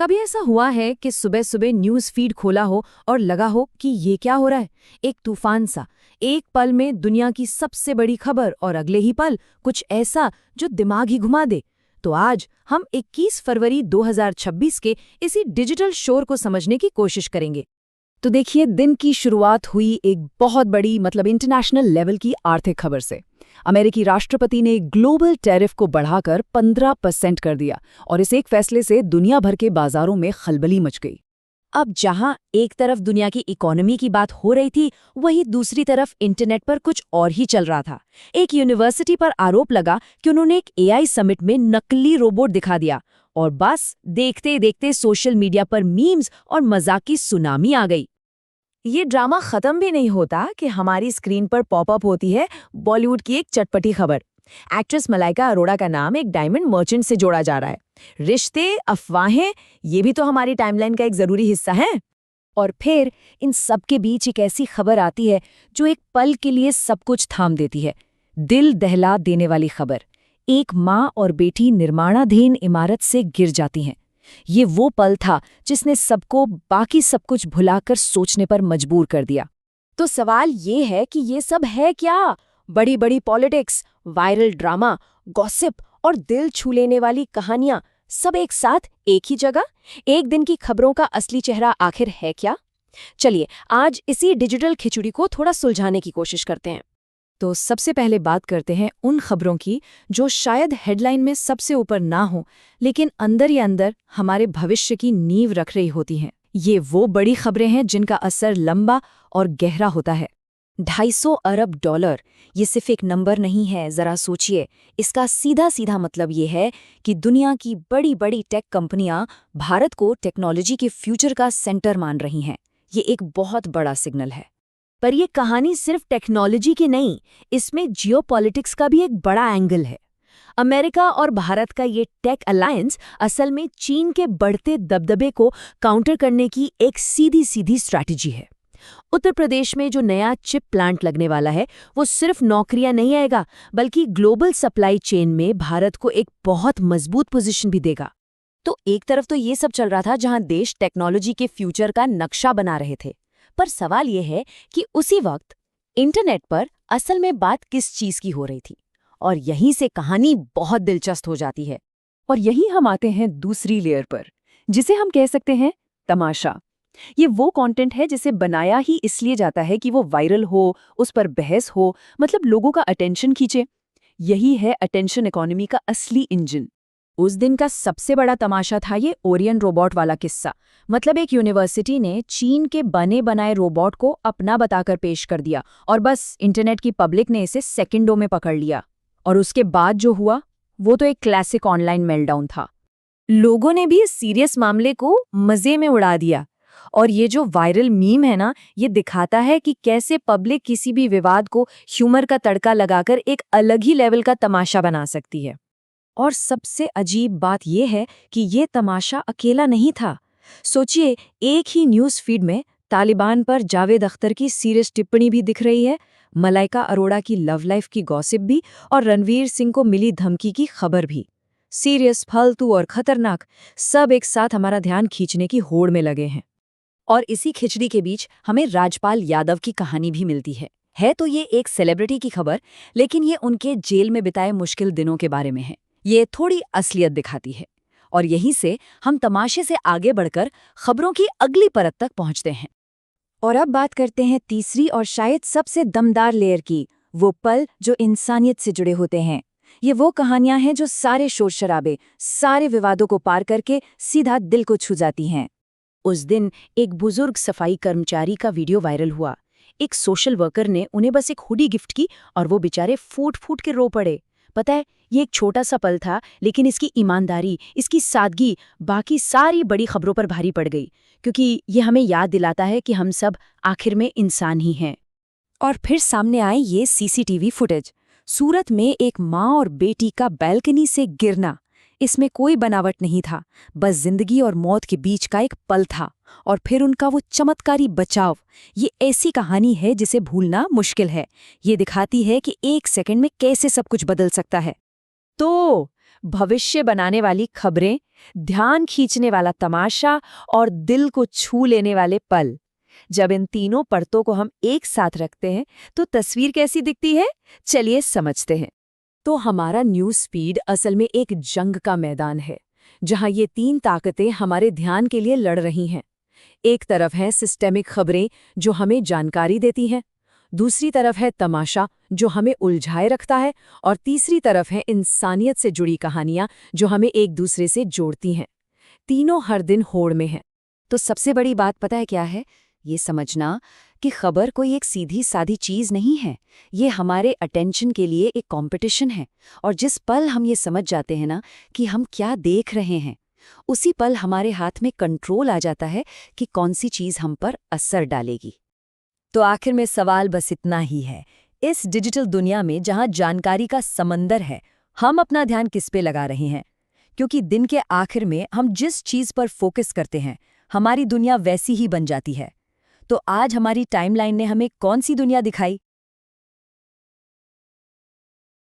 कभी ऐसा हुआ है कि सुबह सुबह न्यूज़ फीड खोला हो और लगा हो कि ये क्या हो रहा है? एक तूफान सा, एक पल में दुनिया की सबसे बड़ी खबर और अगले ही पल कुछ ऐसा जो दिमाग ही घुमा दे। तो आज हम 21 फरवरी 2026 के इसी डिजिटल शोर को समझने की कोशिश करेंगे। तो देखिए, दिन की शुरुआत हुई एक बहुत बड़ी इंटरनेशनल लेवल की आर्थिक खबर से। अमेरिकी राष्ट्रपति ने ग्लोबल टैरिफ को बढ़ाकर 15% कर दिया और इस एक फैसले से दुनिया भर के बाजारों में खलबली मच गई। अब जहां एक तरफ दुनिया की इकोनॉमी की बात हो रही थी, वहीं दूसरी तरफ इंटरनेट पर कुछ और ही चल रहा था। एक यूनिवर्सिटी पर आरोप लगा कि उन्होंने एक एआई समिट में नकली रोबोट दिखा दिया और बस देखते देखते सोशल मीडिया पर मीम्स और मजाक की सुनामी आ गई। ये ड्रामा खत्म भी नहीं होता कि हमारी स्क्रीन पर पॉपअप होती है बॉलीवुड की एक चटपटी खबर। एक्ट्रेस मलाइका अरोड़ा का नाम एक डायमंड मर्चेंट से जोड़ा जा रहा है। रिश्ते, अफवाहें, ये भी तो हमारी टाइमलाइन का एक जरूरी हिस्सा है। और फिर इन सब के बीच एक ऐसी खबर आती है जो एक पल के लिए सब कुछ थाम देती है। दिल दहला देने वाली खबर। एक माँ और बेटी निर्माणाधीन इमारत से गिर जाती हैं। ये वो पल था जिसने सबको बाकी सब कुछ भुलाकर सोचने पर मजबूर कर दिया। तो सवाल ये है कि ये सब है क्या? बड़ी बड़ी पॉलिटिक्स, वायरल ड्रामा, गॉसिप और दिल छू लेने वाली कहानियां, सब एक साथ एक ही जगह? एक दिन की खबरों का असली चेहरा आखिर है क्या? चलिए आज इसी डिजिटल खिचड़ी को थोड़ा सुलझाने की कोशिश करते हैं। तो सबसे पहले बात करते हैं उन खबरों की जो शायद हेडलाइन में सबसे ऊपर ना हो, लेकिन अंदर ही अंदर हमारे भविष्य की नींव रख रही होती हैं। ये वो बड़ी खबरें हैं जिनका असर लंबा और गहरा होता है। $250 अरब, ये सिर्फ एक नंबर नहीं है, जरा सोचिए। इसका सीधा सीधा मतलब ये है कि दुनिया की बड़ी बड़ी टेक कंपनियां भारत को टेक्नोलॉजी के फ्यूचर का सेंटर मान रही हैं। ये एक बहुत बड़ा सिग्नल है। पर यह कहानी सिर्फ टेक्नोलॉजी की नहीं, इसमें जियोपॉलिटिक्स का भी एक बड़ा एंगल है। अमेरिका और भारत का ये टेक अलायंस असल में चीन के बढ़ते दबदबे को काउंटर करने की एक सीधी सीधी स्ट्रैटेजी है। उत्तर प्रदेश में जो नया चिप प्लांट लगने वाला है, वो सिर्फ नौकरियां नहीं आएगा, बल्कि ग्लोबल सप्लाई चेन में भारत को एक बहुत मजबूत पोजीशन भी देगा। तो एक तरफ तो ये सब चल रहा था जहां देश टेक्नोलॉजी के फ्यूचर का नक्शा बना रहे थे। पर सवाल यह है कि उसी वक्त इंटरनेट पर असल में बात किस चीज की हो रही थी, और यहीं से कहानी बहुत दिलचस्प हो जाती है। और यही हम आते हैं दूसरी लेयर पर, जिसे हम कह सकते हैं तमाशा। ये वो कंटेंट है जिसे बनाया ही इसलिए जाता है कि वो वायरल हो, उस पर बहस हो, मतलब लोगों का अटेंशन खींचे। यही है अटेंशन इकोनॉमी का असली इंजन। उस दिन का सबसे बड़ा तमाशा था ये ओरियन रोबोट वाला किस्सा। मतलब एक यूनिवर्सिटी ने चीन के बने बनाए रोबोट को अपना बताकर पेश कर दिया और बस इंटरनेट की पब्लिक ने इसे सेकंडों में पकड़ लिया। और उसके बाद जो हुआ वो तो एक क्लासिक ऑनलाइन मेल्टडाउन था। लोगों ने भी इस सीरियस मामले को मजे में उड़ा दिया। और ये जो वायरल मीम है ना, ये दिखाता है कि कैसे पब्लिक किसी भी विवाद को ह्यूमर का तड़का लगाकर एक अलग ही लेवल का तमाशा बना सकती है। और सबसे अजीब बात यह है कि ये तमाशा अकेला नहीं था। सोचिए, एक ही न्यूज़ फीड में तालिबान पर जावेद अख्तर की सीरियस टिप्पणी भी दिख रही है, मलाइका अरोड़ा की लव लाइफ की गॉसिप भी, और रणवीर सिंह को मिली धमकी की खबर भी। सीरियस, फालतू और खतरनाक, सब एक साथ हमारा ध्यान खींचने की होड़ में लगे हैं। और इसी खिचड़ी के बीच हमें राजपाल यादव की कहानी भी मिलती है तो ये एक सेलिब्रिटी की खबर, लेकिन ये उनके जेल में बिताए मुश्किल दिनों के बारे में है। ये थोड़ी असलियत दिखाती है। और यहीं से हम तमाशे से आगे बढ़कर खबरों की अगली परत तक पहुंचते हैं। और अब बात करते हैं तीसरी और शायद सबसे दमदार लेयर की, वो पल जो इंसानियत से जुड़े होते हैं। ये वो कहानियां हैं जो सारे शोर शराबे, सारे विवादों को पार करके सीधा दिल को छू जाती हैं। उस दिन एक बुजुर्ग सफाई कर्मचारी का वीडियो वायरल हुआ। एक सोशल वर्कर ने उन्हें बस एक हुडी गिफ्ट की और वो बेचारे फूट फूट के रो पड़े। पता है, ये एक छोटा सा पल था, लेकिन इसकी ईमानदारी, इसकी सादगी बाकी सारी बड़ी खबरों पर भारी पड़ गई, क्योंकि ये हमें याद दिलाता है कि हम सब आखिर में इंसान ही हैं। और फिर सामने आए ये सीसीटीवी फुटेज। सूरत में एक माँ और बेटी का बैल्कनी से गिरना। इसमें कोई बनावट नहीं था, बस जिंदगी और मौत के बीच का एक पल था। और फिर उनका वो चमत्कारी बचाव। ये ऐसी कहानी है जिसे भूलना मुश्किल है। ये दिखाती है कि एक सेकंड में कैसे सब कुछ बदल सकता है। तो भविष्य बनाने वाली खबरें, ध्यान खींचने वाला तमाशा और दिल को छू लेने वाले पल। जब इन तीनों परतों को हम एक साथ रखते हैं तो तस्वीर कैसी दिखती है, चलिए समझते हैं। तो हमारा न्यूज़ फीड असल में एक जंग का मैदान है, जहां ये तीन ताकतें हमारे ध्यान के लिए लड़ रही हैं। एक तरफ है सिस्टेमिक खबरें जो हमें जानकारी देती हैं, दूसरी तरफ है तमाशा जो हमें उलझाए रखता है, और तीसरी तरफ है इंसानियत से जुड़ी कहानियां जो हमें एक दूसरे से जोड़ती हैं। तीनों हर दिन होड़ में हैं। तो सबसे बड़ी बात पता है क्या है? ये समझना कि खबर कोई एक सीधी सादी चीज नहीं है। ये हमारे अटेंशन के लिए एक कंपटीशन है, और जिस पल हम ये समझ जाते हैं ना कि हम क्या देख रहे हैं, उसी पल हमारे हाथ में कंट्रोल आ जाता है कि कौन सी चीज हम पर असर डालेगी। तो आखिर में सवाल बस इतना ही है, इस डिजिटल दुनिया में जहां जानकारी का समंदर है, हम अपना ध्यान किस पे लगा रहे हैं? क्योंकि दिन के आखिर में हम जिस चीज पर फोकस करते हैं, हमारी दुनिया वैसी ही बन जाती है। तो आज हमारी टाइमलाइन ने हमें कौन सी दुनिया दिखाई?